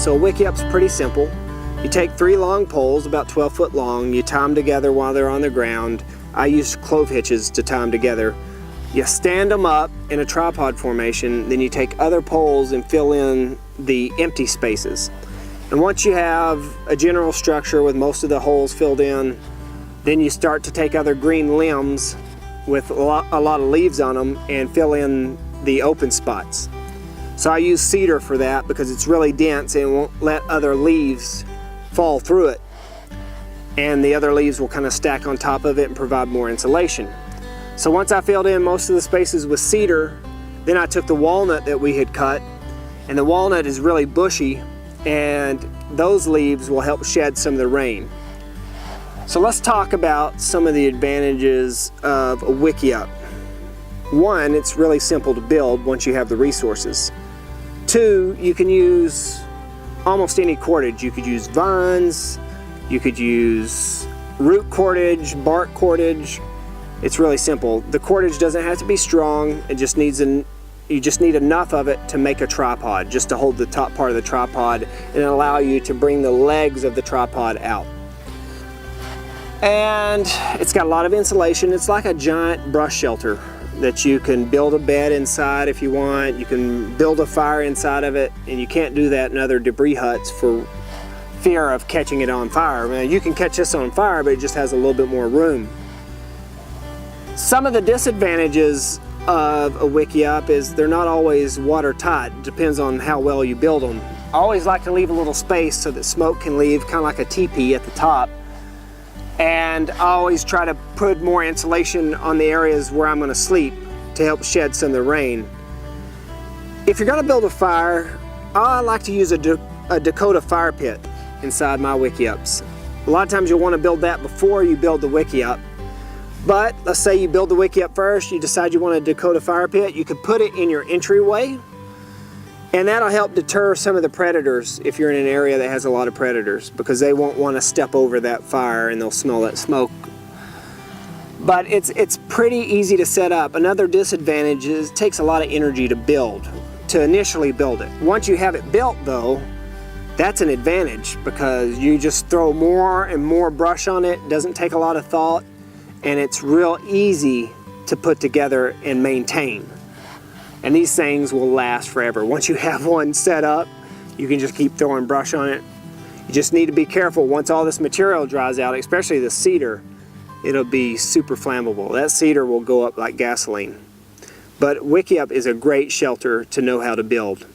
So a Wickiup's pretty simple. You take 3 long poles, about 12 foot long, you tie them together while they're on the ground. I use clove hitches to tie them together. You stand them up in a tripod formation, then you take other poles and fill in the empty spaces. And once you have a general structure with most of the holes filled in, then you start to take other green limbs with a lot of leaves on them and fill in the open spots. So I use cedar for that because it's really dense and won't let other leaves fall through it. And the other leaves will kind of stack on top of it and provide more insulation. So once I filled in most of the spaces with cedar, then I took the walnut that we had cut, and the walnut is really bushy, and those leaves will help shed some of the rain. So let's talk about some of the advantages of a Wickiup. 1, it's really simple to build once you have the resources. 2, you can use almost any cordage. You could use vines, you could use root cordage, bark cordage. It's really simple. The cordage doesn't have to be strong. It just needs you just need enough of it to make a tripod, just to hold the top part of the tripod and allow you to bring the legs of the tripod out. And it's got a lot of insulation. It's like a giant brush shelter that you can build a bed inside if you want. You can build a fire inside of it, and you can't do that in other debris huts for fear of catching it on fire. Now, you can catch this on fire, but it just has a little bit more room. Some of the disadvantages of a Wickiup is they're not always watertight. It depends on how well you build them. I always like to leave a little space so that smoke can leave, kind of like a teepee at the top. And I always try to put more insulation on the areas where I'm going to sleep to help shed some of the rain. If you're going to build a fire, I like to use a Dakota fire pit inside my Wickiups. A lot of times you'll want to build that before you build the Wickiup. But let's say you build the Wickiup first, you decide you want a Dakota fire pit, you could put it in your entryway, and that'll help deter some of the predators if you're in an area that has a lot of predators, because they won't want to step over that fire and they'll smell that smoke. But it's pretty easy to set up. Another disadvantage is it takes a lot of energy to build, to initially build it. Once you have it built though, that's an advantage because you just throw more and more brush on it, doesn't take a lot of thought, and it's real easy to put together and maintain. And these things will last forever. Once you have one set up, you can just keep throwing brush on it. You just need to be careful. Once all this material dries out, especially the cedar, it'll be super flammable. That cedar will go up like gasoline. But Wickiup is a great shelter to know how to build.